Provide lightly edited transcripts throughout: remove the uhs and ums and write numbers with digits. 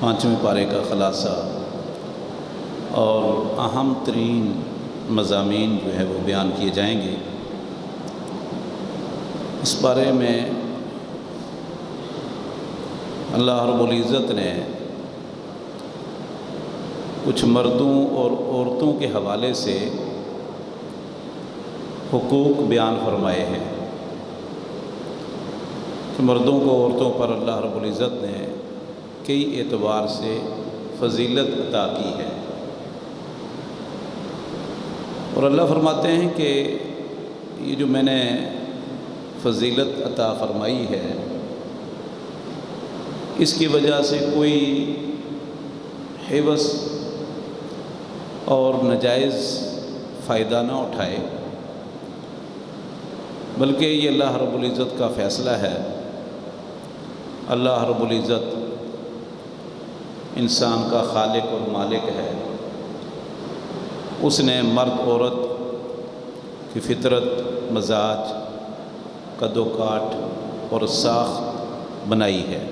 پانچویں پارے کا خلاصہ اور اہم ترین مضامین جو ہے وہ بیان کیے جائیں گے۔ اس بارے میں اللہ رب العزت نے کچھ مردوں اور عورتوں کے حوالے سے حقوق بیان فرمائے ہیں کہ مردوں کو عورتوں پر اللہ رب العزت نے کئی اعتبار سے فضیلت عطا کی ہے، اور اللہ فرماتے ہیں کہ یہ جو میں نے فضیلت عطا فرمائی ہے اس کی وجہ سے کوئی حوث اور ناجائز فائدہ نہ اٹھائے، بلکہ یہ اللہ رب العزت کا فیصلہ ہے۔ اللہ رب العزت انسان کا خالق اور مالک ہے۔ اس نے مرد عورت کی فطرت، مزاج، قد و کاٹ اور ساخت بنائی ہے۔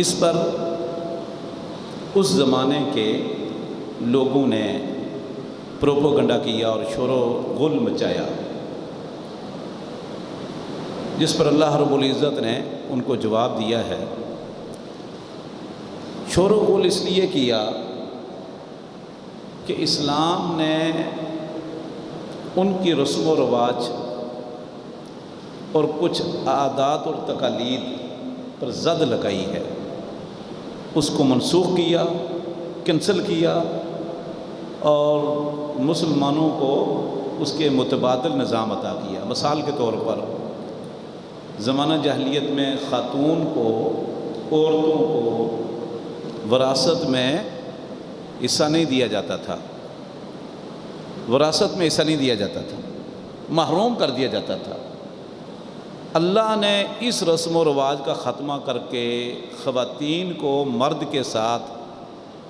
اس پر اس زمانے کے لوگوں نے پروپیگنڈا کیا اور شور و غل مچایا، جس پر اللہ رب العزت نے ان کو جواب دیا ہے۔ شور و غل اس لیے کیا کہ اسلام نے ان کی رسم و رواج اور کچھ عادات اور تقالید پر زد لگائی ہے، اس کو منسوخ کیا، کینسل کیا، اور مسلمانوں کو اس کے متبادل نظام عطا کیا۔ مثال کے طور پر زمانہ جاہلیت میں خاتون کو، عورتوں کو وراثت میں حصہ نہیں دیا جاتا تھا، وراثت میں حصہ نہیں دیا جاتا تھا، محروم کر دیا جاتا تھا۔ اللہ نے اس رسم و رواج کا خاتمہ کر کے خواتین کو مرد کے ساتھ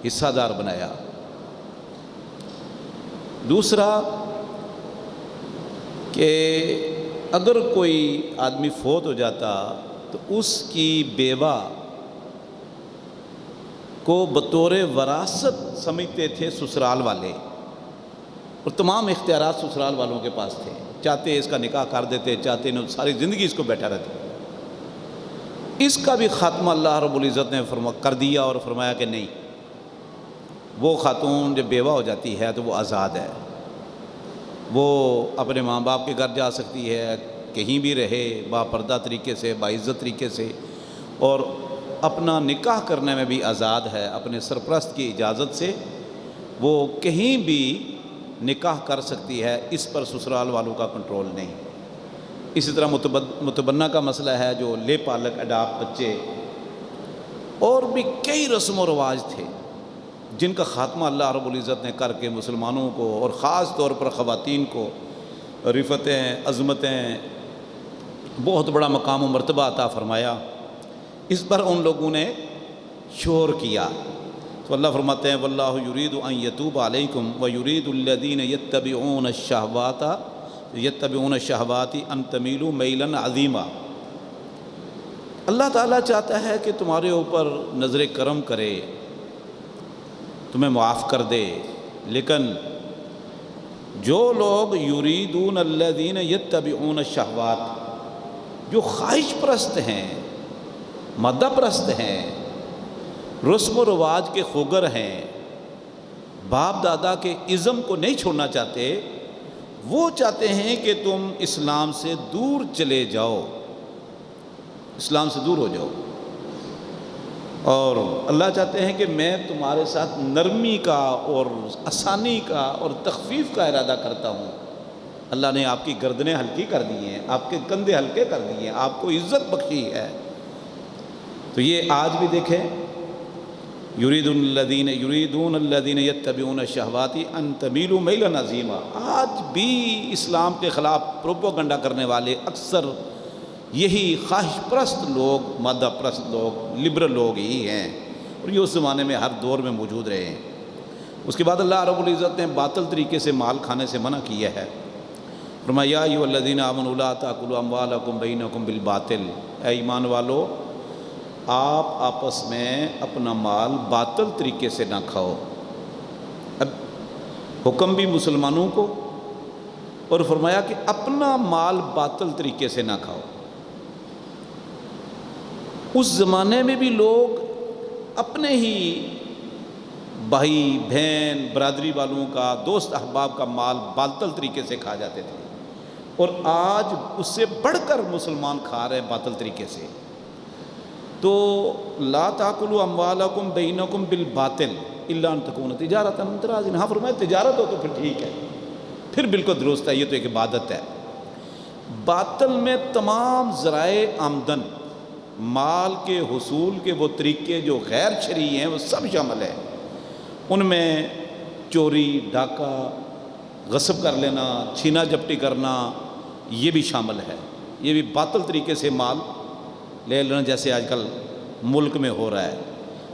حصہ دار بنایا۔ دوسرا کہ اگر کوئی آدمی فوت ہو جاتا تو اس کی بیوہ کو بطور وراثت سمجھتے تھے سسرال والے، اور تمام اختیارات سسرال والوں کے پاس تھے، چاہتے اس کا نکاح کر دیتے، چاہتے نہ ساری زندگی اس کو بیٹھا رہتے۔ اس کا بھی خاتمہ اللہ رب العزت نے کر دیا اور فرمایا کہ نہیں، وہ خاتون جب بیوہ ہو جاتی ہے تو وہ آزاد ہے، وہ اپنے ماں باپ کے گھر جا سکتی ہے، کہیں بھی رہے، باپردہ طریقے سے، باعزت طریقے سے، اور اپنا نکاح کرنے میں بھی آزاد ہے۔ اپنے سرپرست کی اجازت سے وہ کہیں بھی نکاح کر سکتی ہے، اس پر سسرال والوں کا کنٹرول نہیں۔ اسی طرح متبنہ کا مسئلہ ہے، جو لے پالک اڈاپٹ بچے، اور بھی کئی رسم و رواج تھے جن کا خاتمہ اللہ رب العزت نے کر کے مسلمانوں کو اور خاص طور پر خواتین کو رفتیں، عظمتیں، بہت بڑا مقام و مرتبہ عطا فرمایا۔ اس پر ان لوگوں نے شور کیا تو اللہ فرماتے ہیں واللہ یرید ان یتوب علیکم ویرید الذین یتبعون الشہوات ان تمیلوا میلا عظیما۔ اللہ تعالیٰ چاہتا ہے کہ تمہارے اوپر نظر کرم کرے، تمہیں معاف کر دے، لیکن جو لوگ یریدون الذین یتبعون الشہوات، جو خواہش پرست ہیں، مادہ پرست ہیں، رسم و رواج کے خوگر ہیں، باپ دادا کے ازم کو نہیں چھوڑنا چاہتے، وہ چاہتے ہیں کہ تم اسلام سے دور چلے جاؤ، اسلام سے دور ہو جاؤ، اور اللہ چاہتے ہیں کہ میں تمہارے ساتھ نرمی کا اور آسانی کا اور تخفیف کا ارادہ کرتا ہوں۔ اللہ نے آپ کی گردنیں ہلکی کر دی ہیں، آپ کے کندھے ہلکے کر دیے ہیں، آپ کو عزت بخشی ہے۔ تو یہ آج بھی دیکھیں، یریدون الذین یتبعون الشہوات ان تمیلوا میلا عظیما، آج بھی اسلام کے خلاف پروپیگنڈا کرنے والے اکثر یہی خواہش پرست لوگ، مادہ پرست لوگ، لبرل لوگ ہی ہیں، اور یہ اس زمانے میں ہر دور میں موجود رہے ہیں۔ اس کے بعد اللہ رب العزت نے باطل طریقے سے مال کھانے سے منع کیا ہے۔ فرمایا یا ایھا الذین آمنوا لا تأکلوا اموالکم بینکم بالباطل، اے ایمان والو آپ آپس میں اپنا مال باطل طریقے سے نہ کھاؤ۔ اب حکم بھی مسلمانوں کو، اور فرمایا کہ اپنا مال باطل طریقے سے نہ کھاؤ۔ اس زمانے میں بھی لوگ اپنے ہی بھائی بہن برادری والوں کا، دوست احباب کا مال باطل طریقے سے کھا جاتے تھے، اور آج اس سے بڑھ کر مسلمان کھا رہے ہیں باطل طریقے سے۔ تو لا تاکلوا اموالکم بینکم بالباطل الا ان تکون تجارۃ عن تراض، ہاں فرمایا تجارت ہو تو پھر ٹھیک ہے، پھر بالکل درست ہے، یہ تو ایک عبادت ہے۔ باطل میں تمام ذرائع آمدن، مال کے حصول کے وہ طریقے جو غیر شرعی ہیں وہ سب شامل ہیں۔ ان میں چوری، ڈاکہ، غصب کر لینا، چھینا جھپٹی کرنا، یہ بھی شامل ہے۔ یہ بھی باطل طریقے سے مال لے لینا، جیسے آج کل ملک میں ہو رہا ہے۔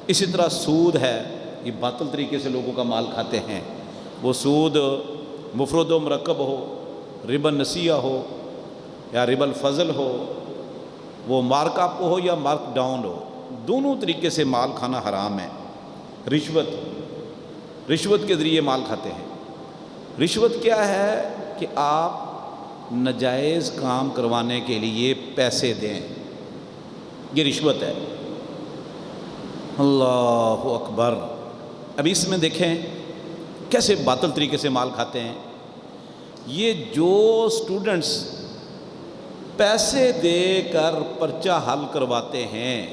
اسی طرح سود ہے، یہ باطل طریقے سے لوگوں کا مال کھاتے ہیں۔ وہ سود مفرد و مرکب ہو، ربا نسیہ ہو یا ربا الفضل ہو، وہ مارک اپ ہو یا مارک ڈاؤن ہو، دونوں طریقے سے مال کھانا حرام ہے۔ رشوت کے ذریعے مال کھاتے ہیں۔ رشوت کیا ہے کہ آپ ناجائز کام کروانے کے لیے پیسے دیں، یہ رشوت ہے۔ اللہ اکبر۔ اب اس میں دیکھیں کیسے باطل طریقے سے مال کھاتے ہیں۔ یہ جو سٹوڈنٹس پیسے دے کر پرچہ حل کرواتے ہیں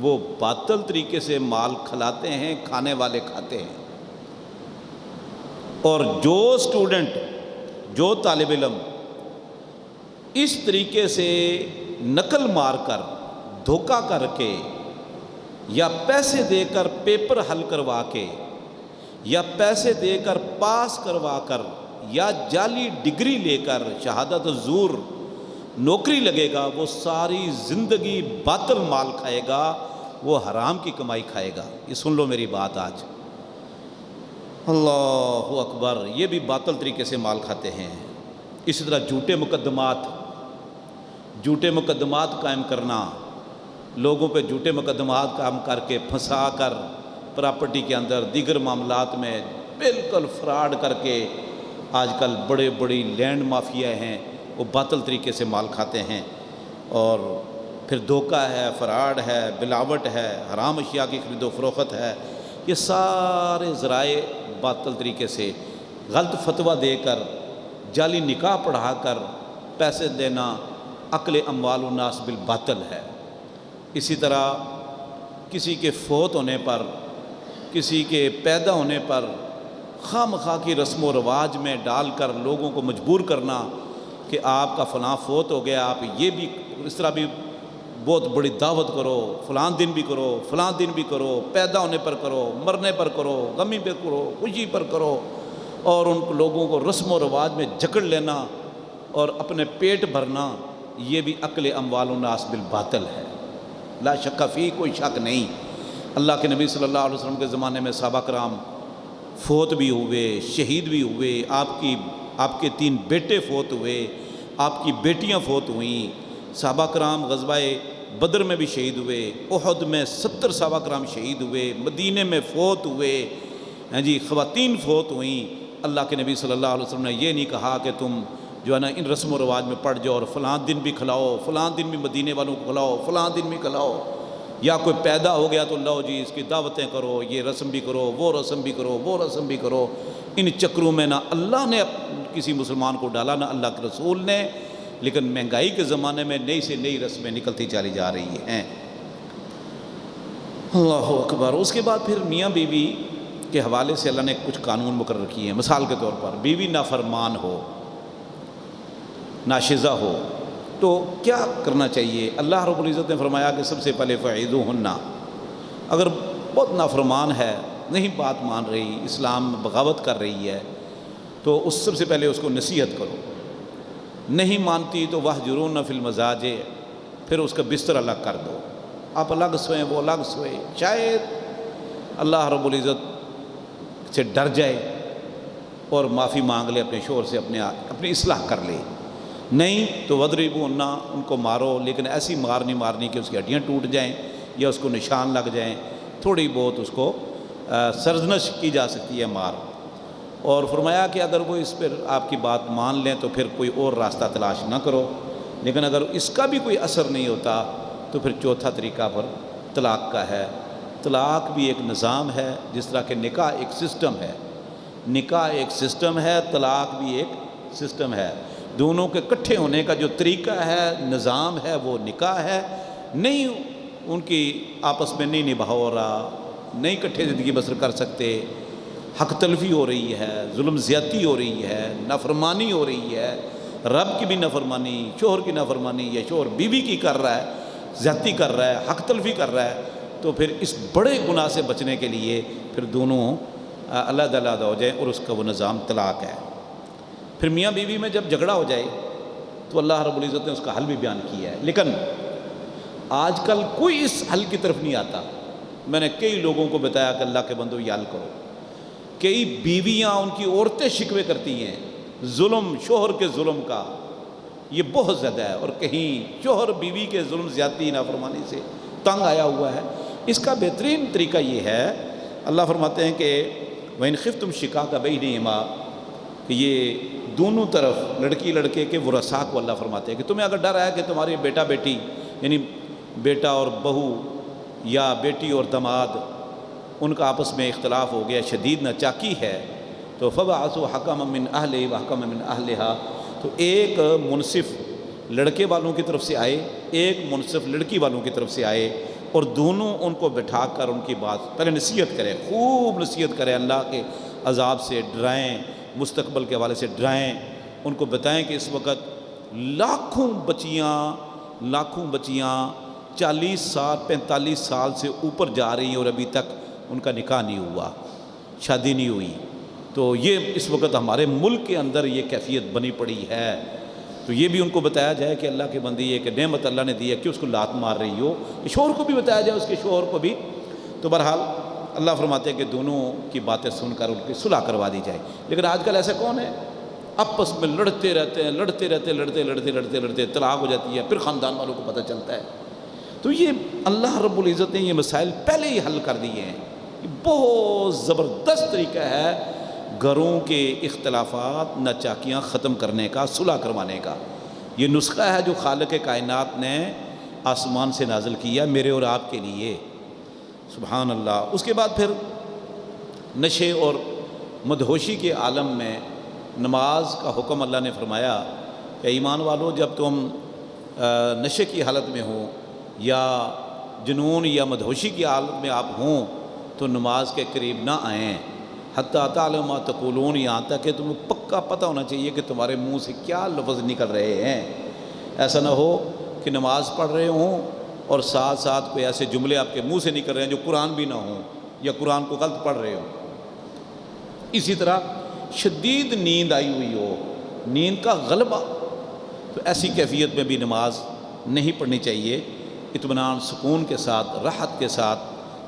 وہ باطل طریقے سے مال کھلاتے ہیں، کھانے والے کھاتے ہیں۔ اور جو سٹوڈنٹ، جو طالب علم اس طریقے سے نقل مار کر، دھوکہ کر کے، یا پیسے دے کر پیپر حل کروا کے، یا پیسے دے کر پاس کروا کر، یا جعلی ڈگری لے کر شہادت زور نوکری لگے گا، وہ ساری زندگی باطل مال کھائے گا، وہ حرام کی کمائی کھائے گا۔ یہ سن لو میری بات آج۔ اللہ اکبر۔ یہ بھی باطل طریقے سے مال کھاتے ہیں۔ اسی طرح جھوٹے مقدمات قائم کرنا، لوگوں پہ جھوٹے مقدمات قائم کر کے پھنسا کر پراپرٹی کے اندر دیگر معاملات میں بالکل فراڈ کر کے، آج کل بڑی لینڈ مافیا ہیں، وہ باطل طریقے سے مال کھاتے ہیں۔ اور پھر دھوکہ ہے، فراڈ ہے، ملاوٹ ہے، حرام اشیاء کی خرید و فروخت ہے، یہ سارے ذرائع باطل طریقے سے، غلط فتویٰ دے کر، جعلی نکاح پڑھا کر پیسے دینا، اکل اموال الناس بالباطل ہے۔ اسی طرح کسی کے فوت ہونے پر، کسی کے پیدا ہونے پر خواہ مخواہ کی رسم و رواج میں ڈال کر لوگوں کو مجبور کرنا کہ آپ کا فلاں فوت ہو گیا، آپ یہ بھی اس طرح بھی بہت بڑی دعوت کرو، فلاں دن بھی کرو، فلاں دن بھی کرو، پیدا ہونے پر کرو، مرنے پر کرو، غمی پر کرو، خوشی پر کرو، اور ان لوگوں کو رسم و رواج میں جکڑ لینا اور اپنے پیٹ بھرنا، یہ بھی اکل اموال الناس بالباطل ہے۔ لا شک فی، کوئی شک نہیں۔ اللہ کے نبی صلی اللہ علیہ وسلم کے زمانے میں صحابہ کرام فوت بھی ہوئے، شہید بھی ہوئے، آپ کے 3 بیٹے فوت ہوئے، آپ کی بیٹیاں فوت ہوئیں۔ صحابہ کرام غزوہ بدر میں بھی شہید ہوئے، احد میں 70 صحابہ کرام شہید ہوئے، مدینے میں فوت ہوئے، خواتین فوت ہوئیں۔ اللہ کے نبی صلی اللہ علیہ وسلم نے یہ نہیں کہا کہ تم جو ہے نا ان رسم و رواج میں پڑ جاؤ اور فلاں دن بھی کھلاؤ، فلاں دن بھی مدینے والوں کو کھلاؤ، فلاں دن بھی کھلاؤ، یا کوئی پیدا ہو گیا تو لو جی اس کی دعوتیں کرو، یہ رسم بھی کرو، وہ رسم بھی کرو، وہ رسم بھی کرو۔ ان چکروں میں نہ اللہ نے کسی مسلمان کو ڈالا، نہ اللہ کے رسول نے، لیکن مہنگائی کے زمانے میں نئی سے نئی رسمیں نکلتی چلی جا رہی ہیں۔ اللہ اکبر۔ اس کے بعد پھر میاں بیوی کے حوالے سے اللہ نے کچھ قانون مقرر کیے ہیں۔ مثال کے طور پر بیوی نافرمان ہو، ناشزہ ہو، تو کیا کرنا چاہیے؟ اللہ رب العزت نے فرمایا کہ سب سے پہلے فعیذوہن، اگر بہت نافرمان ہے، نہیں بات مان رہی، اسلام بغاوت کر رہی ہے، تو سب سے پہلے اس کو نصیحت کرو۔ نہیں مانتی تو وہجرون فی المضاجع، پھر اس کا بستر الگ کر دو، آپ الگ سوئیں، وہ الگ سوئے، شاید اللہ رب العزت سے ڈر جائے اور معافی مانگ لے اپنے شوہر سے، اپنی اصلاح کر لے۔ نہیں تو وَاضْرِبُوهُنَّ، ان کو مارو، لیکن ایسی مار نہیں مارنی کہ اس کی ہڈیاں ٹوٹ جائیں، یا اس کو نشان لگ جائیں، تھوڑی بہت اس کو سرزنش کی جا سکتی ہے مار۔ اور فرمایا کہ اگر وہ اس پر آپ کی بات مان لیں تو پھر کوئی اور راستہ تلاش نہ کرو، لیکن اگر اس کا بھی کوئی اثر نہیں ہوتا تو پھر چوتھا طریقہ پر طلاق کا ہے۔ طلاق بھی ایک نظام ہے، جس طرح کہ نکاح ایک سسٹم ہے، نکاح ایک سسٹم ہے، طلاق بھی ایک سسٹم ہے۔ دونوں کے اکٹھے ہونے کا جو طریقہ ہے، نظام ہے، وہ نکاح ہے۔ نہیں ان کی آپس میں نہیں نباہ ہو رہا، نہیں اکٹھے زندگی بسر کر سکتے، حق تلفی ہو رہی ہے، ظلم زیادتی ہو رہی ہے، نافرمانی ہو رہی ہے، رب کی بھی نافرمانی، شوہر کی نافرمانی، یا شوہر بیوی کی کر رہا ہے، زیادتی کر رہا ہے، حق تلفی کر رہا ہے، تو پھر اس بڑے گناہ سے بچنے کے لیے پھر دونوں علیحدہ علیحدہ ہو جائیں، اور اس کا وہ نظام طلاق ہے۔ پھر میاں بیوی میں جب جھگڑا ہو جائے تو اللہ رب العزت نے اس کا حل بھی بیان کیا ہے، لیکن آج کل کوئی اس حل کی طرف نہیں آتا۔ میں نے کئی لوگوں کو بتایا کہ اللہ کے بندو یہ حل کرو۔ کئی بیویاں، ان کی عورتیں شکوے کرتی ہیں ظلم، شوہر کے ظلم کا، یہ بہت زیادہ ہے، اور کہیں شوہر بیوی کے ظلم زیادتی نافرمانی سے تنگ آیا ہوا ہے۔ اس کا بہترین طریقہ یہ ہے، اللہ فرماتے ہیں کہ وَإِنْ خِفْتُمْ شِقَاقَ بَيْنِهِمَا، کہ یہ دونوں طرف لڑکی لڑکے کے ورثاء کو اللہ فرماتے ہیں کہ تمہیں اگر ڈر ہے کہ تمہاری بیٹا بیٹی، یعنی بیٹا اور بہو یا بیٹی اور داماد، ان کا آپس میں اختلاف ہو گیا، شدید ناچاکی ہے، تو فَبَعَثُوا حَكَمًا مِّنْ أَهْلِهِ وَحَكَمًا مِّنْ أَهْلِهَا، تو ایک منصف لڑکے والوں کی طرف سے آئے، ایک منصف لڑکی والوں کی طرف سے آئے، اور دونوں ان کو بٹھا کر ان کی بات پہلے نصیحت کریں، خوب نصیحت کریں، اللہ کے عذاب سے ڈرائیں، مستقبل کے حوالے سے ڈرائیں، ان کو بتائیں کہ اس وقت لاکھوں بچیاں 40 سال 45 سال سے اوپر جا رہی ہیں اور ابھی تک ان کا نکاح نہیں ہوا، شادی نہیں ہوئی۔ تو یہ اس وقت ہمارے ملک کے اندر یہ کیفیت بنی پڑی ہے، تو یہ بھی ان کو بتایا جائے کہ اللہ کے بندی یہ کہ نعمت اللہ نے دی ہے کہ اس کو لات مار رہی ہو، شوہر کو بھی بتایا جائے، اس کے شوہر کو بھی۔ تو بہرحال اللہ فرماتے ہیں کہ دونوں کی باتیں سن کر ان کی صلح کروا دی جائے۔ لیکن آج کل ایسا کون ہے؟ آپس میں لڑتے رہتے طلاق ہو جاتی ہے، پھر خاندان والوں کو پتہ چلتا ہے۔ تو یہ اللہ رب العزت نے یہ مسائل پہلے ہی حل کر دیے ہیں۔ یہ بہت زبردست طریقہ ہے گھروں کے اختلافات، ناچاکیاں ختم کرنے کا، صلح کروانے کا۔ یہ نسخہ ہے جو خالق کائنات نے آسمان سے نازل کیا میرے اور آپ کے لیے، سبحان اللہ۔ اس کے بعد پھر نشے اور مدہوشی کے عالم میں نماز کا حکم اللہ نے فرمایا کہ ایمان والو، جب تم نشے کی حالت میں ہو یا جنون یا مدہوشی کی حالت میں آپ ہوں تو نماز کے قریب نہ آئیں، حتیٰ تعلموا ما تقولون، یہاں تک کہ تمہیں پکا پتہ ہونا چاہیے کہ تمہارے منہ سے کیا لفظ نکل رہے ہیں۔ ایسا نہ ہو کہ نماز پڑھ رہے ہوں اور ساتھ ساتھ کوئی ایسے جملے آپ کے منہ سے نکل رہے ہیں جو قرآن بھی نہ ہوں، یا قرآن کو غلط پڑھ رہے ہوں۔ اسی طرح شدید نیند آئی ہوئی ہو، نیند کا غلبہ، تو ایسی کیفیت میں بھی نماز نہیں پڑھنی چاہیے۔ اطمینان، سکون کے ساتھ، راحت کے ساتھ،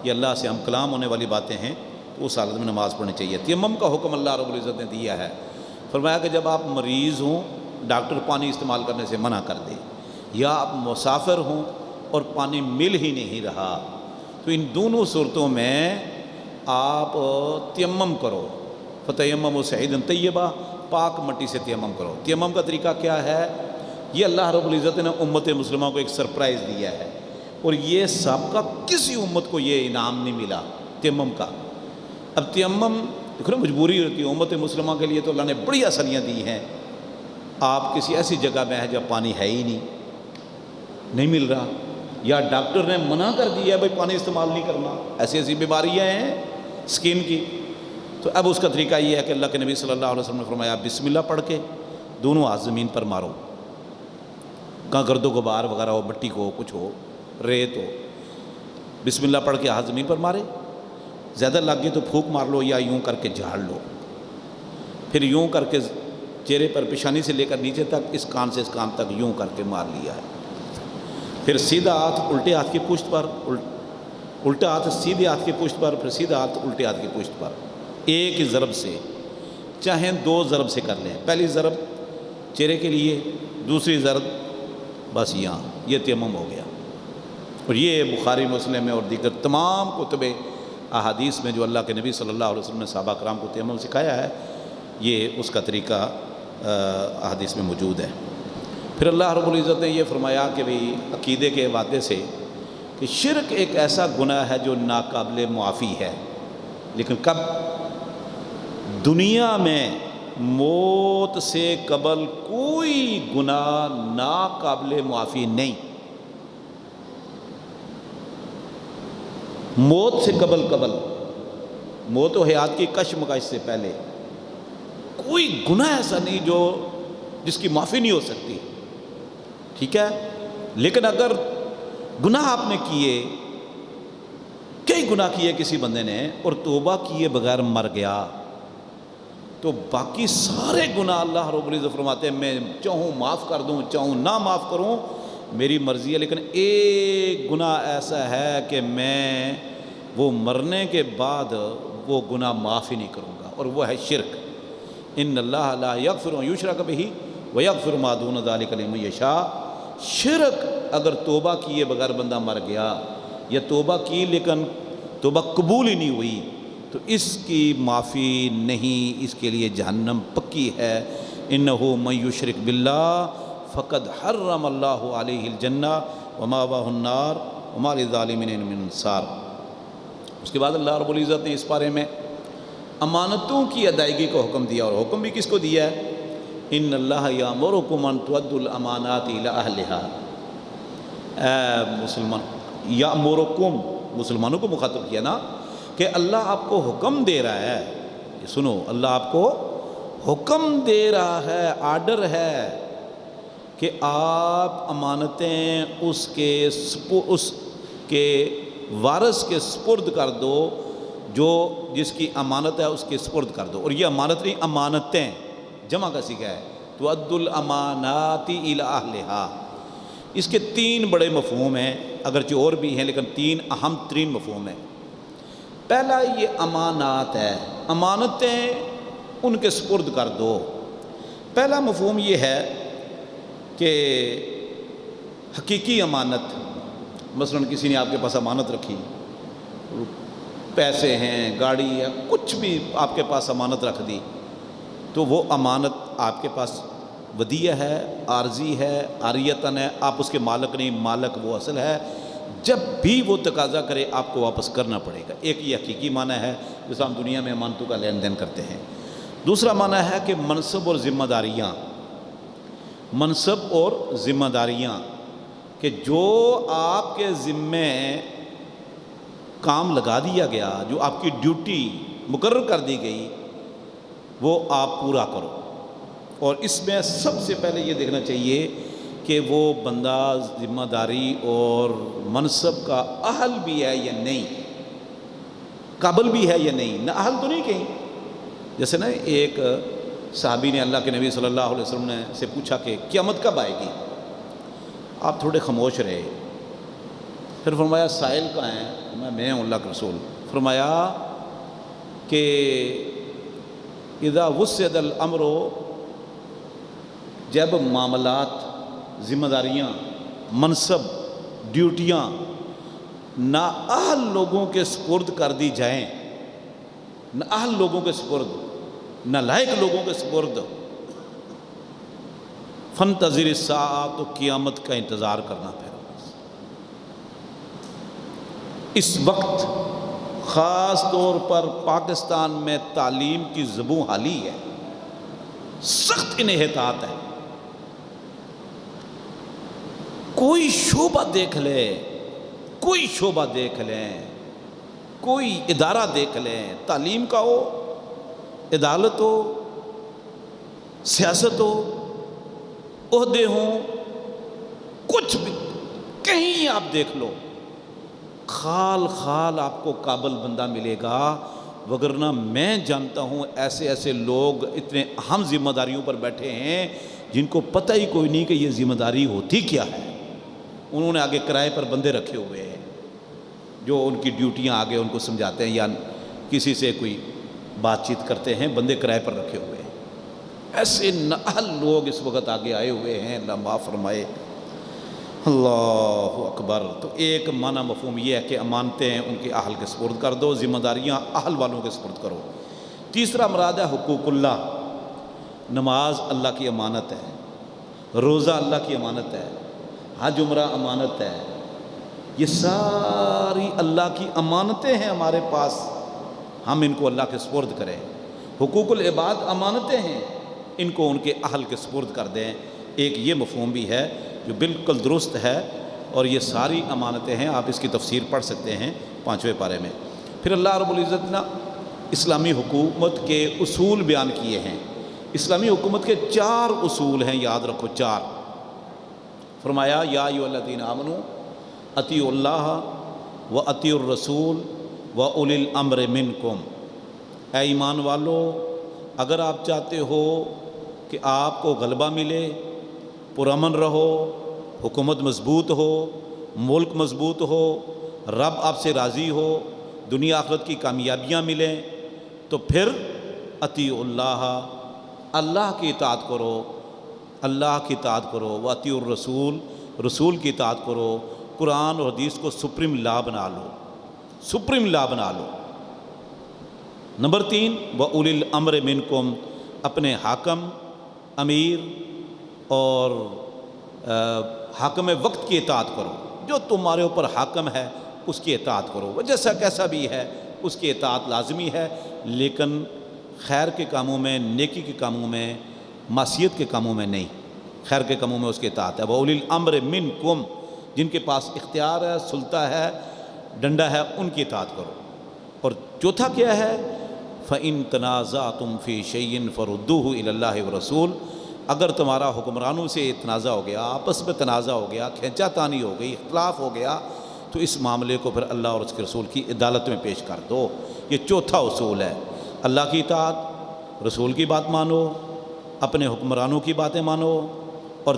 یہ اللہ سے ہم کلام ہونے والی باتیں ہیں، تو اس حالت میں نماز پڑھنی چاہیے۔ تیمم کا حکم اللہ رب العزت نے دیا ہے، فرمایا کہ جب آپ مریض ہوں، ڈاکٹر پانی استعمال کرنے سے منع کر دے، یا آپ مسافر ہوں اور پانی مل ہی نہیں رہا، تو ان دونوں صورتوں میں آپ تیمم کرو۔ فتیمموا صعیدا طیبا، پاک مٹی سے تیمم کرو۔ تیمم کا طریقہ کیا ہے؟ یہ اللہ رب العزت نے امت مسلمہ کو ایک سرپرائز دیا ہے، اور یہ سابقہ کسی امت کو یہ انعام نہیں ملا تیمم کا۔ اب تیمم دیکھو نا، مجبوری ہوتی ہے امت مسلمہ کے لیے، تو اللہ نے بڑی آسانیاں دی ہیں۔ آپ کسی ایسی جگہ میں ہیں جب پانی ہے ہی نہیں مل رہا، یا ڈاکٹر نے منع کر دیا ہے بھائی پانی استعمال نہیں کرنا، ایسی بیماریاں ہیں سکین کی، تو اب اس کا طریقہ یہ ہے کہ اللہ کے نبی صلی اللہ علیہ وسلم نے فرمایا بسم اللہ پڑھ کے دونوں ہاتھ زمین پر مارو، کہاں گرد و غبار وغیرہ ہو، مٹی کو کچھ ہو، ریت ہو، بسم اللہ پڑھ کے ہاتھ زمین پر مارے، زیادہ لگ گئے تو پھونک مار لو یا یوں کر کے جھاڑ لو، پھر یوں کر کے چہرے پر پیشانی سے لے کر نیچے تک، اس کان سے اس کان تک یوں کر کے مار لیا ہے۔ پھر سیدھا ہاتھ الٹے ہاتھ کی پشت پر، الٹا ہاتھ سیدھے ہاتھ کی پشت پر، پھر سیدھا ہاتھ الٹے ہاتھ کی پشت پر، ایک ہی ضرب سے، چاہیں 2 ضرب سے کر لیں، پہلی ضرب چہرے کے لیے، دوسری ضرب بس یہاں، یہ تیمم ہو گیا۔ اور یہ بخاری مسلم میں اور دیگر تمام کتب احادیث میں جو اللہ کے نبی صلی اللہ علیہ وسلم نے صحابہ کرام کو تیمم سکھایا ہے، یہ اس کا طریقہ احادیث میں موجود ہے۔ پھر اللہ رب العزت نے یہ فرمایا کہ بھئی عقیدے کے حوالے سے کہ شرک ایک ایسا گناہ ہے جو ناقابل معافی ہے، لیکن کب؟ دنیا میں موت سے قبل کوئی گناہ ناقابل معافی نہیں۔ موت سے قبل موت و حیات کی کشمکش سے پہلے کوئی گناہ ایسا نہیں جو جس کی معافی نہیں ہو سکتی، ٹھیک ہے؟ لیکن اگر گناہ آپ نے کیے، کئی گناہ کیے کسی بندے نے اور توبہ کیے بغیر مر گیا، تو باقی سارے گناہ اللہ رب العزت فرماتے ہیں میں چاہوں معاف کر دوں، چاہوں نہ معاف کروں، میری مرضی ہے، لیکن ایک گناہ ایسا ہے کہ میں وہ مرنے کے بعد وہ گناہ معاف ہی نہیں کروں گا، اور وہ ہے شرک۔ ان اللہ لا یغفر ان یشرک بہ ویغفر ما دون ذلک لمن یشاء۔ شرک اگر توبہ کیے بغیر بندہ مر گیا، یا توبہ کی لیکن توبہ قبول ہی نہیں ہوئی، تو اس کی معافی نہیں، اس کے لیے جہنم پکی ہے۔ انہ من یشرک باللہ فقد حرم اللہ علیہ الجنہ ومأواہ النار وما للظالمین من انصار۔ اس کے بعد اللہ رب العزت نے اس بارے میں امانتوں کی ادائیگی کو حکم دیا، اور حکم بھی کس کو دیا ہے؟ ان اللہ یامرکم ان تؤدوا الامانات الی اہلہا۔ اے مسلمان، یامرکم، مسلمانوں کو مخاطب کیا نا، کہ اللہ آپ کو حکم دے رہا ہے، یہ سنو، اللہ آپ کو حکم دے رہا ہے، آرڈر ہے کہ آپ امانتیں اس کے وارث کے سپرد کر دو، جو جس کی امانت ہے اس کے سپرد کر دو۔ اور یہ امانت نہیں، امانتیں جمع کا سیکھا ہے، تؤدوا الامانات الی اہلہا۔ اس کے تین بڑے مفہوم ہیں، اگرچہ اور بھی ہیں لیکن تین اہم ترین مفہوم ہیں۔ پہلا یہ امانات ہے، امانتیں ان کے سپرد کر دو۔ پہلا مفہوم یہ ہے کہ حقیقی امانت، مثلا کسی نے آپ کے پاس امانت رکھی، پیسے ہیں، گاڑی ہے، کچھ بھی آپ کے پاس امانت رکھ دی، تو وہ امانت آپ کے پاس ودیعہ ہے، عارضی ہے، عاریتاً ہے، آپ اس کے مالک نہیں، مالک وہ اصل ہے، جب بھی وہ تقاضا کرے آپ کو واپس کرنا پڑے گا۔ ایک یہ حقیقی معنی ہے جیسے ہم دنیا میں امانتوں کا لین دین کرتے ہیں۔ دوسرا معنی ہے کہ منصب اور ذمہ داریاں، منصب اور ذمہ داریاں، کہ جو آپ کے ذمے کام لگا دیا گیا، جو آپ کی ڈیوٹی مقرر کر دی گئی، وہ آپ پورا کرو۔ اور اس میں سب سے پہلے یہ دیکھنا چاہیے کہ وہ بندہ ذمہ داری اور منصب کا اہل بھی ہے یا نہیں، قابل بھی ہے یا نہیں، نہ اہل تو نہیں کہیں۔ جیسے نا ایک صحابی نے اللہ کے نبی صلی اللہ علیہ وسلم نے سے پوچھا کہ قیامت کب آئے گی؟ آپ تھوڑے خاموش رہے، پھر فرمایا سائل کہاں ہے؟ میں ہوں اللہ کے رسول۔ فرمایا کہ اذا وسد الامر، جب معاملات، ذمہ داریاں، منصب، ڈیوٹیاں نااہل لوگوں کے سپرد کر دی جائیں، نااہل لوگوں کے سپرد، نالائق لوگوں کے سپرد، فانتظر الساعہ، تو قیامت کا انتظار کرنا پھر۔ اس وقت خاص طور پر پاکستان میں تعلیم کی زبوں حالی ہے، سخت انحطاط ہے۔ کوئی شعبہ دیکھ لے، کوئی شعبہ دیکھ لیں، کوئی ادارہ دیکھ لیں، تعلیم کا ہو، عدالت ہو، سیاست ہو، عہدے ہوں، کچھ بھی کہیں آپ دیکھ لو، خال خال آپ کو قابل بندہ ملے گا، وگرنہ میں جانتا ہوں ایسے ایسے لوگ اتنے اہم ذمہ داریوں پر بیٹھے ہیں جن کو پتہ ہی کوئی نہیں کہ یہ ذمہ داری ہوتی کیا ہے۔ انہوں نے آگے کرائے پر بندے رکھے ہوئے ہیں جو ان کی ڈیوٹیاں آگے ان کو سمجھاتے ہیں، یا کسی سے کوئی بات چیت کرتے ہیں، بندے کرائے پر رکھے ہوئے ہیں۔ ایسے نااہل لوگ اس وقت آگے آئے ہوئے ہیں، اللہ معاف فرمائے۔ اللہ اکبر۔ تو ایک معنی مفہوم یہ ہے کہ امانتیں ان کے اہل کے سپرد کر دو، ذمہ داریاں اہل والوں کے سپرد کرو۔ تیسرا مراد ہے حقوق اللہ، نماز اللہ کی امانت ہے، روزہ اللہ کی امانت ہے، حج عمرہ امانت ہے، یہ ساری اللہ کی امانتیں ہیں ہمارے پاس، ہم ان کو اللہ کے سپرد کریں۔ حقوق العباد امانتیں ہیں، ان کو ان کے اہل کے سپرد کر دیں۔ ایک یہ مفہوم بھی ہے جو بالکل درست ہے، اور یہ ساری امانتیں ہیں، آپ اس کی تفسیر پڑھ سکتے ہیں 5ویں پارے میں۔ پھر اللہ رب العزت نے اسلامی حکومت کے اصول بیان کیے ہیں۔ اسلامی حکومت کے 4 اصول ہیں، یاد رکھو 4۔ فرمایا یا ایھا الذین آمنوا اطیعوا اللہ و اطیعوا الرسول و اولی الامر منکم، اے ایمان والو اگر آپ چاہتے ہو کہ آپ کو غلبہ ملے، پرامن رہو، حکومت مضبوط ہو، ملک مضبوط ہو، رب آپ سے راضی ہو، دنیا آخرت کی کامیابیاں ملیں، تو پھر اطیعوا اللہ، اللہ کی اطاعت کرو، اللہ کی اطاعت کرو، واطیعوا الرسول، رسول کی اطاعت کرو، قرآن اور حدیث کو سپریم لا بنا لو، سپریم لا بنا لو۔ نمبر 3 وَأُولِي الْأَمْرِ مِنْكُمْ، اپنے حاکم، امیر اور حاکم وقت کی اطاعت کرو، جو تمہارے اوپر حاکم ہے اس کی اطاعت کرو، وہ جیسا کیسا بھی ہے اس کی اطاعت لازمی ہے، لیکن خیر کے کاموں میں، نیکی کے کاموں میں، معصیت کے کاموں میں نہیں، خیر کے کاموں میں اس کی اطاعت ہے۔ وَأُولِي الْأَمْرِ مِنْكُمْ، جن کے پاس اختیار ہے، سلطہ ہے، ڈنڈا ہے، ان کی اطاعت کرو۔ اور چوتھا کیا ہے؟ فَإِن تَنَازَعْتُمْ فِي شَيْءٍ فَرُدُّوهُ إِلَى اللَّهِ وَرَسُولِهِ، اگر تمہارا حکمرانوں سے تنازع ہو گیا، آپس میں تنازع ہو گیا، کھینچا تانی ہو گئی، اختلاف ہو گیا، تو اس معاملے کو پھر اللہ اور اس کے رسول کی عدالت میں پیش کر دو۔ یہ چوتھا اصول ہے، اللہ کی اطاعت، رسول کی بات مانو، اپنے حکمرانوں کی باتیں مانو، اور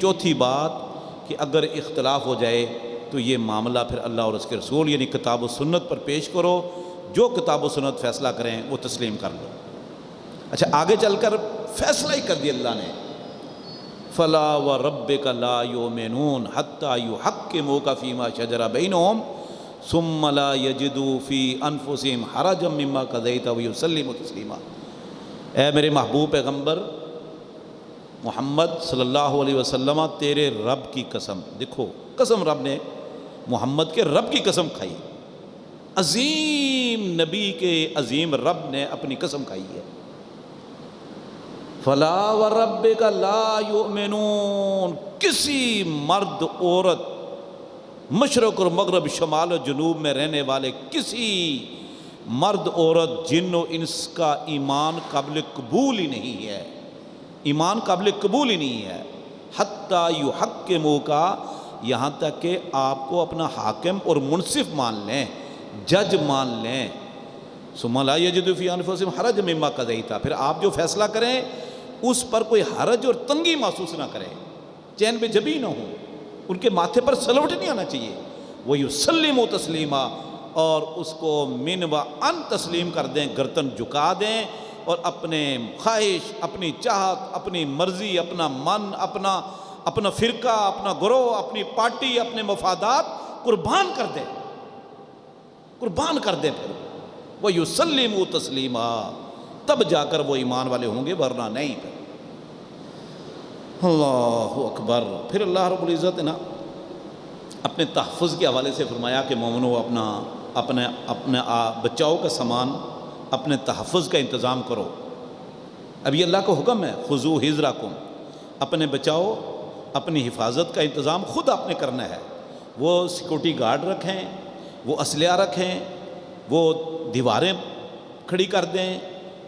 چوتھی بات کہ اگر اختلاف ہو جائے تو یہ معاملہ پھر اللہ اور اس کے رسول یعنی کتاب و سنت پر پیش کرو، جو کتاب و سنت فیصلہ کریں وہ تسلیم کر لو۔ اچھا آگے چل کر فیصلہ ہی کر دیا اللہ نے، فَلَا وَرَبِّكَ لَا يُؤْمِنُونَ حَتَّى يُحَكِّمُوكَ فِي مَا شَجَرَ بَيْنَهُمْ ثُمَّ لَا يَجِدُوا فِي أَنفُسِهِمْ حَرَجًا مِّمَّا قَضَيْتَ وَيُسَلِّمُوا تَسْلِيمًا۔ اے میرے محبوب پیغمبر محمد صلی اللہ علیہ وسلم، تیرے رب کی قسم، دیکھو قسم رب نے محمد کے رب کی قسم کھائی، عظیم نبی کے عظیم رب نے اپنی قسم کھائی ہے۔ فَلَا وَرَبِّكَ لَا يُؤْمِنُونَ، کسی مرد عورت، مشرق اور مغرب، شمال و جنوب میں رہنے والے کسی مرد عورت جن و انس کا ایمان قابل قبول ہی نہیں ہے، ایمان قابل قبول ہی نہیں ہے، حتیٰ یحکموک، یہاں تک کہ آپ کو اپنا حاکم اور منصف مان لیں، جج مان لیں، ثم لا یجدوا فی انفسہم حرجا مما قضیت، پھر آپ جو فیصلہ کریں اس پر کوئی حرج اور تنگی محسوس نہ کریں، چین بے جبی نہ ہو، ان کے ماتھے پر سلوٹ نہیں آنا چاہیے، وَيُسَلِّمُوا تَسْلِيمًا، اور اس کو من و ان تسلیم کر دیں، گردن جھکا دیں، اور اپنے خواہش، اپنی چاہت، اپنی مرضی، اپنا من، اپنا فرقہ، اپنا گروہ، اپنی پارٹی، اپنے مفادات قربان کر دیں، قربان کر دیں، پھر وَيُسَلِّمُوا تَسْلِيمًا، تب جا کر وہ ایمان والے ہوں گے، ورنہ نہیں۔ پھر اللہ اکبر۔ پھر اللہ رب العزت نے اپنے تحفظ کے حوالے سے فرمایا کہ مومنو اپنے بچاؤ کا سامان، اپنے تحفظ کا انتظام کرو۔ اب یہ اللہ کا حکم ہے، خذوا حذرکم، اپنے بچاؤ، اپنی حفاظت کا انتظام خود آپ نے کرنا ہے۔ وہ سیکورٹی گارڈ رکھیں، وہ اسلحہ رکھیں، وہ دیواریں کھڑی کر دیں،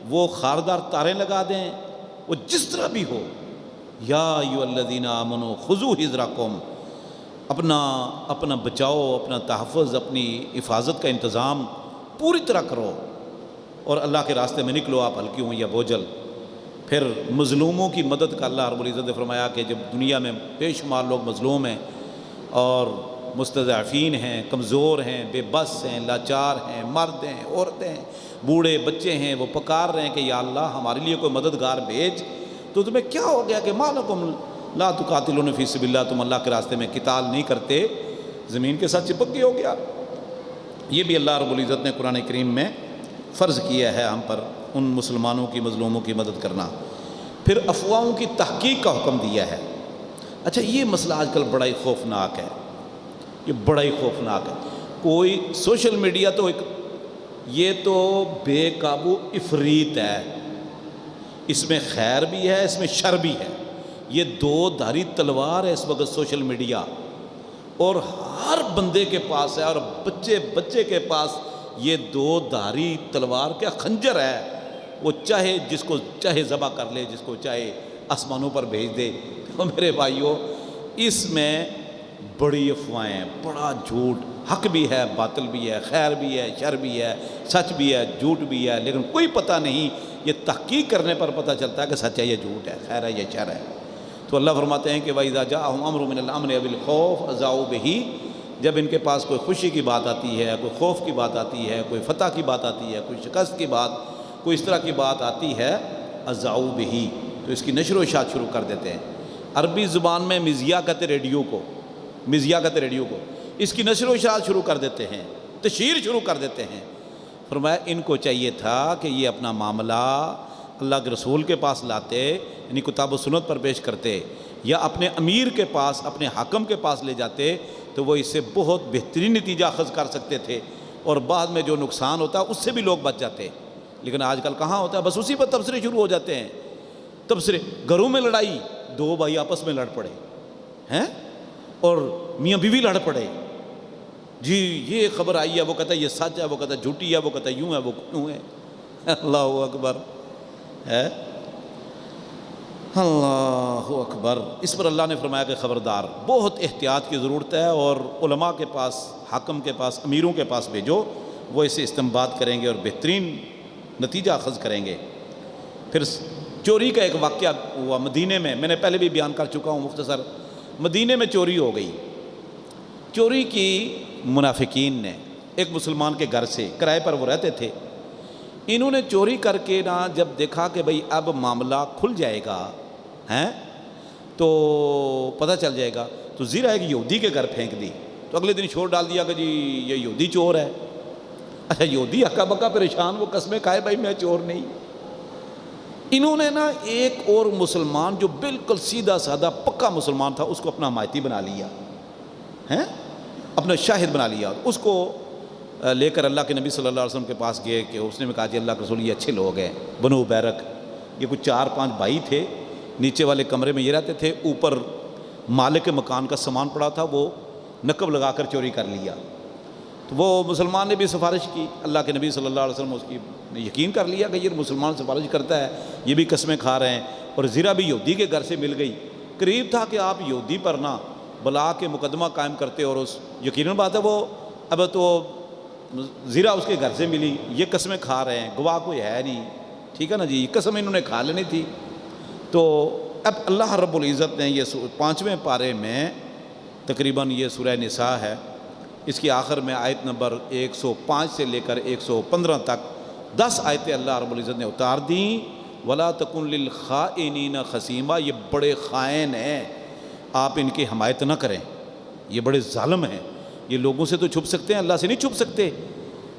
وہ خاردار تاریں لگا دیں، وہ جس طرح بھی ہو، یا ایھا الذین آمنوا خذوا حذرکم، اپنا بچاؤ، اپنا تحفظ، اپنی حفاظت کا انتظام پوری طرح کرو، اور اللہ کے راستے میں نکلو، آپ ہلکی ہوں یا بوجھل۔ پھر مظلوموں کی مدد کا اللہ رب العزت نے فرمایا کہ جب دنیا میں بے شمار لوگ مظلوم ہیں اور مستضعفین ہیں، کمزور ہیں، بے بس ہیں، لاچار ہیں، مرد ہیں، عورتیں ہیں، بوڑھے بچے ہیں، وہ پکار رہے ہیں کہ یا اللہ ہمارے لیے کوئی مددگار بھیج، تو تمہیں کیا ہو گیا کہ مالکم لا تقاتلون فی سبیل اللہ، تم اللہ کے راستے میں قتال نہیں کرتے، زمین کے ساتھ چپک کے ہو گیا۔ یہ بھی اللہ رب العزت نے قرآن کریم میں فرض کیا ہے ہم پر، ان مسلمانوں کی مظلوموں کی مدد کرنا۔ پھر افواہوں کی تحقیق کا حکم دیا ہے۔ اچھا یہ مسئلہ آج کل بڑا ہی خوفناک ہے، یہ بڑا ہی خوفناک ہے۔ کوئی سوشل میڈیا تو یہ تو بے قابو افریت ہے، اس میں خیر بھی ہے، اس میں شر بھی ہے۔ یہ دو دھاری تلوار ہے اس وقت سوشل میڈیا، اور ہر بندے کے پاس ہے، اور بچے کے پاس یہ دو دھاری تلوار کیا خنجر ہے، وہ چاہے جس کو چاہے ذبح کر لے، جس کو چاہے آسمانوں پر بھیج دے۔ تو میرے بھائیوں، اس میں بڑی افواہیں، بڑا جھوٹ، حق بھی ہے، باطل بھی ہے، خیر بھی ہے، شر بھی ہے، سچ بھی ہے، جھوٹ بھی ہے، لیکن کوئی پتہ نہیں، یہ تحقیق کرنے پر پتہ چلتا ہے کہ سچ ہے یا جھوٹ ہے، خیر ہے یا شر ہے۔ تو اللہ فرماتے ہیں کہ وَإِذَا جَاءَهُمْ أَمْرٌ مِّنَ الْأَمْنِ أَوِ الْخَوْفِ أَذَاعُوا بِهِ، جب ان کے پاس کوئی خوشی کی بات آتی ہے، کوئی خوف کی بات آتی ہے، کوئی فتح کی بات آتی ہے، کوئی شکست کی بات، کوئی اس طرح کی بات آتی ہے، أَذَاعُوا بِهِ، تو اس کی نشر و اشاعت شروع کر دیتے ہیں۔ عربی زبان میں مزیہ کہتے ریڈیو کو، مزیہ کہتے ریڈیو کو، اس کی نشر و اشاعت شروع کر دیتے ہیں، تشہیر شروع کر دیتے ہیں۔ فرمایا ان کو چاہیے تھا کہ یہ اپنا معاملہ اللہ کے رسول کے پاس لاتے، یعنی کتاب و سنت پر پیش کرتے، یا اپنے امیر کے پاس، اپنے حاکم کے پاس لے جاتے، تو وہ اس سے بہت بہترین نتیجہ اخذ کر سکتے تھے، اور بعد میں جو نقصان ہوتا ہے اس سے بھی لوگ بچ جاتے۔ لیکن آج کل کہاں ہوتا ہے، بس اسی پر تبصرے شروع ہو جاتے ہیں۔ تبصرے، گھروں میں لڑائی، دو بھائی آپس میں لڑ پڑے ہیں، اور میاں بیوی لڑ پڑے، جی یہ خبر آئی ہے، وہ کہتا ہے یہ سچ ہے، وہ کہتا ہے جھوٹی ہے، وہ کہتا ہے یوں ہے، وہ کیوں ہے۔ اللہ اکبر ہے، اللہ اکبر۔ اس پر اللہ نے فرمایا کہ خبردار، بہت احتیاط کی ضرورت ہے، اور علماء کے پاس، حاکم کے پاس، امیروں کے پاس بھیجو، وہ اسے استنباط کریں گے اور بہترین نتیجہ اخذ کریں گے۔ پھر چوری کا ایک واقعہ ہوا مدینے میں نے پہلے بھی بیان کر چکا ہوں مختصر۔ مدینے میں چوری ہو گئی، چوری کی منافقین نے ایک مسلمان کے گھر سے، کرائے پر وہ رہتے تھے، انہوں نے چوری کر کے نا جب دیکھا کہ بھئی اب معاملہ کھل جائے گا ہیں تو پتہ چل جائے گا، تو زیرہ ایک یہودی کے گھر پھینک دی۔ تو اگلے دن شور ڈال دیا کہ جی یہ یہودی چور ہے۔ اچھا یہودی ہکا بکا پریشان، وہ قسمیں کھائے بھائی میں چور نہیں۔ انہوں نے نا ایک اور مسلمان جو بالکل سیدھا سادہ پکا مسلمان تھا، اس کو اپنا حمایتی بنا لیا ہیں، اپنا شاہد بنا لیا۔ اس کو لے کر اللہ کے نبی صلی اللہ علیہ وسلم کے پاس گئے کہ اس نے بھی کہا جی اللہ کے رسول یہ اچھے لوگ ہیں، بنو بیرک، یہ کچھ 4-5 بھائی تھے، نیچے والے کمرے میں یہ رہتے تھے، اوپر مالک مکان کا سامان پڑا تھا، وہ نقب لگا کر چوری کر لیا۔ تو وہ مسلمان نے بھی سفارش کی، اللہ کے نبی صلی اللہ علیہ وسلم اس کی یقین کر لیا کہ یہ مسلمان سفارش کرتا ہے، یہ بھی قسمیں کھا رہے ہیں، اور زیرہ بھی یہودی کے گھر سے مل گئی۔ قریب تھا کہ آپ یہودی پر نہ بلا کے مقدمہ قائم کرتے، اور اس یقیناً بات ہے وہ اب تو زیرہ اس کے گھر سے ملی، یہ قسمیں کھا رہے ہیں، گواہ کوئی ہے نہیں، ٹھیک ہے نا جی، یہ قسم انہوں نے کھا لینی تھی۔ تو اب اللہ رب العزت نے یہ 5ویں پارے میں تقریباً یہ سورہ نساء ہے، اس کی آخر میں آیت نمبر 105 سے لے کر 115 تک 10 آیتیں اللہ رب العزت نے اتار دیں۔ وَلَا تَكُنْ لِلْخَائِنِينَ خَصِيمًا، یہ بڑے خائن ہیں، آپ ان کی حمایت نہ کریں، یہ بڑے ظالم ہیں، یہ لوگوں سے تو چھپ سکتے ہیں، اللہ سے نہیں چھپ سکتے۔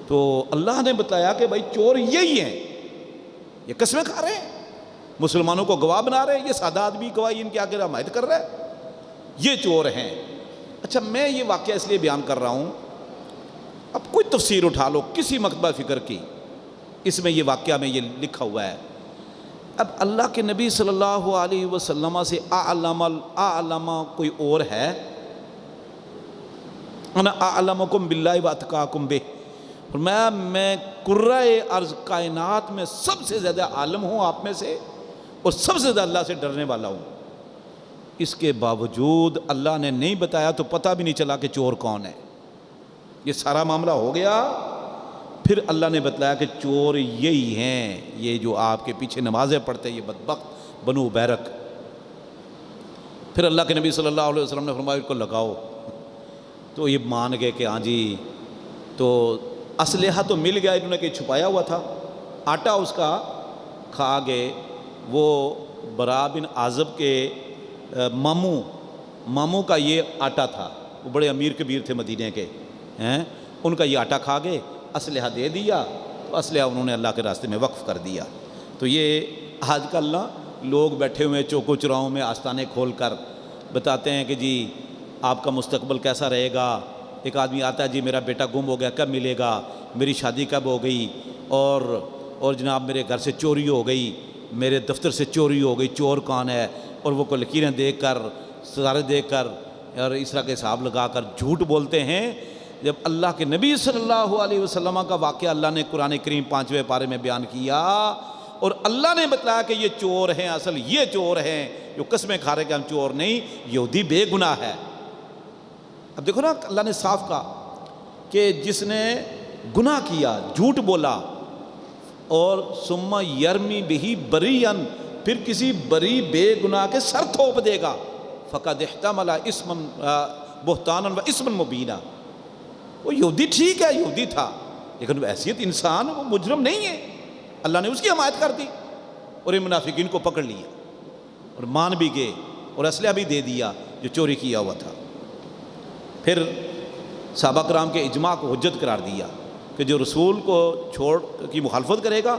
تو اللہ نے بتایا کہ بھائی چور یہی ہیں، یہ قسمیں کھا رہے ہیں، مسلمانوں کو گواہ بنا رہے ہیں، یہ سادہ آدمی گواہی ان کے آگے حمایت کر رہا ہے، یہ چور ہیں۔ اچھا میں یہ واقعہ اس لیے بیان کر رہا ہوں، اب کوئی تفسیر اٹھا لو کسی مکتبہ فکر کی، اس میں یہ واقعہ میں یہ لکھا ہوا ہے۔ اب اللہ کے نبی صلی اللہ علیہ وسلم سے اعلم کوئی اور ہے؟ انا اعلمکم باللہ واتقاکم بہ، میں قرۂ ارض کائنات میں سب سے زیادہ عالم ہوں آپ میں سے، اور سب سے زیادہ اللہ سے ڈرنے والا ہوں۔ اس کے باوجود اللہ نے نہیں بتایا تو پتہ بھی نہیں چلا کہ چور کون ہے۔ یہ سارا معاملہ ہو گیا، پھر اللہ نے بتلایا کہ چور یہی ہیں، یہ جو آپ کے پیچھے نمازیں پڑھتے ہیں، یہ بدبخت بنو بیرک۔ پھر اللہ کے نبی صلی اللہ علیہ وسلم نے فرمایا ان کو لگاؤ، تو یہ مان گئے کہ ہاں جی، تو اسلحہ تو مل گیا، انہوں نے کہ چھپایا ہوا تھا، آٹا اس کا کھا گئے۔ وہ برا بن عازب کے ماموں کا یہ آٹا تھا، وہ بڑے امیر کبیر تھے مدینے کے ہیں، ان کا یہ آٹا کھا گئے، اسلحہ دے دیا، تو اسلحہ انہوں نے اللہ کے راستے میں وقف کر دیا۔ تو یہ آج کل نا لوگ بیٹھے ہوئے چوکو چراہوں میں آستانے کھول کر بتاتے ہیں کہ جی آپ کا مستقبل کیسا رہے گا۔ ایک آدمی آتا ہے جی میرا بیٹا گم ہو گیا، کب ملے گا، میری شادی کب ہو گئی، اور جناب میرے گھر سے چوری ہو گئی، میرے دفتر سے چوری ہو گئی، چور کون ہے، اور وہ کو لکیریں دیکھ کر، ستارے دیکھ کر اور اس طرح کے حساب لگا کر جھوٹ بولتے ہیں۔ جب اللہ کے نبی صلی اللہ علیہ وسلم کا واقعہ اللہ نے قرآن کریم 5ویں پارے میں بیان کیا، اور اللہ نے بتلایا کہ یہ چور ہیں، اصل یہ چور ہیں جو قسمیں کھا رہے کہ ہم چور نہیں، یہودی بے گناہ ہے۔ اب دیکھو نا اللہ نے صاف کہا کہ جس نے گناہ کیا، جھوٹ بولا، اور ثم یرمی بہ بریئا، پھر کسی بری بے گناہ کے سر تھوپ دے گا، فقد احتمل اسما بہتانا و اسما مبینا۔ وہ یہودی ٹھیک ہے، یہودی تھا، لیکن حیثیت انسان وہ مجرم نہیں ہے، اللہ نے اس کی حمایت کر دی، اور ان منافقین کو پکڑ لیا اور مان بھی گئے اور اسلحہ بھی دے دیا جو چوری کیا ہوا تھا۔ پھر صحابہ کرام کے اجماع کو حجت قرار دیا کہ جو رسول کو چھوڑ کی مخالفت کرے گا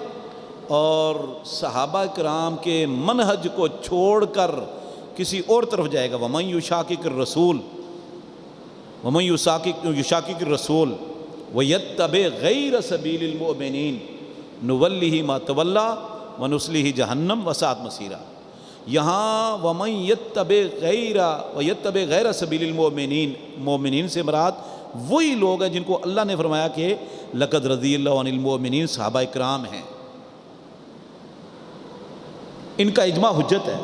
اور صحابہ کرام کے منہج کو چھوڑ کر کسی اور طرف جائے گا، وَمَن يُشَاقِقِ الرَّسُولِ وَمَن يُشَاقِقِ الرَّسُولِ وَيَتَّبِعْ غَيْرَ سَبِيلِ الْمُؤْمِنِينَ نُوَلِّهِ مَا تَوَلَّىٰ وَنُصْلِهِ جَهَنَّمَ وَسَاءَتْ مَصِيرًا۔ یہاں وَمَن يَتَّبِعْ غَيْرَ سَبِيلِ الْمُؤْمِنِينَ، مومنین سے مراد وہی لوگ ہیں جن کو اللہ نے فرمایا کہ لَقَدْ رَضِيَ اللَّهُ عَنِ الْمُؤْمِنِينَ، صحابہ کرام ہیں، ان کا اجماع حجت ہے۔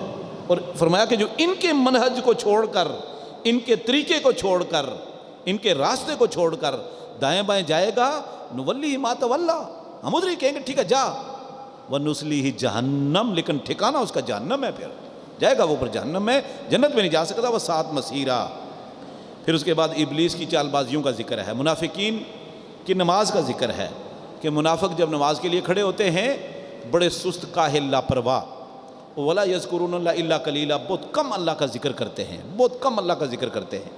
اور فرمایا کہ جو ان کے منہج کو چھوڑ کر، ان کے طریقے کو چھوڑ کر، ان کے راستے کو چھوڑ کر دائیں بائیں جائے گا، نُوَلِّهِ مَا تَوَلَّىٰ، ہم ادھر ہی کہیں گے ٹھیک ہے جا، وَنُصْلِهِ جَهَنَّمَ، لیکن ٹھکانہ اس کا جہنم ہے، پھر جائے گا وہ پر جہنم میں، جنت میں نہیں جا سکتا، وَسَاءَتْ مَصِيرًا۔ پھر اس کے بعد ابلیس کی چال بازیوں کا ذکر ہے، منافقین کی نماز کا ذکر ہے کہ منافق جب نماز کے لیے کھڑے ہوتے ہیں بڑے سست کاہل لاپرواہ، وَلَا يَذْكُرُونَ اللَّهَ إِلَّا قَلِيلًا، بہت کم اللہ کا ذکر کرتے ہیں، بہت کم اللہ کا ذکر کرتے ہیں۔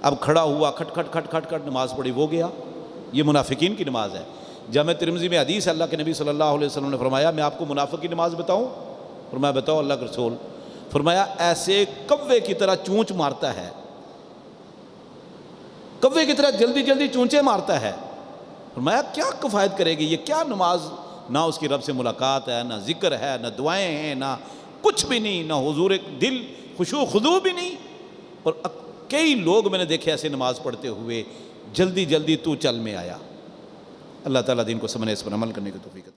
اب کھڑا ہوا، کھٹ کھٹ کھٹ کھٹ کھٹ نماز پڑھی، وہ گیا، یہ منافقین کی نماز ہے۔ جامع ترمذی میں حدیث ہے، اللہ کے نبی صلی اللہ علیہ وسلم نے فرمایا میں آپ کو منافق کی نماز بتاؤں؟ فرمایا بتاؤ اللہ کے رسول۔ فرمایا ایسے کوے کی طرح چونچ مارتا ہے، کوے کی طرح جلدی جلدی چونچے مارتا ہے۔ فرمایا کیا کفایت کرے گی یہ، کیا نماز، نہ اس کی رب سے ملاقات ہے، نہ ذکر ہے، نہ دعائیں ہیں، نہ کچھ بھی نہیں، نہ حضور دل خشوع خضوع بھی نہیں۔ اور کئی لوگ میں نے دیکھے ایسے نماز پڑھتے ہوئے، جلدی جلدی تو چل میں آیا۔ اللہ تعالیٰ دین کو سمجھنے، اس پر عمل کرنے کی توفیق عطا فرمائے۔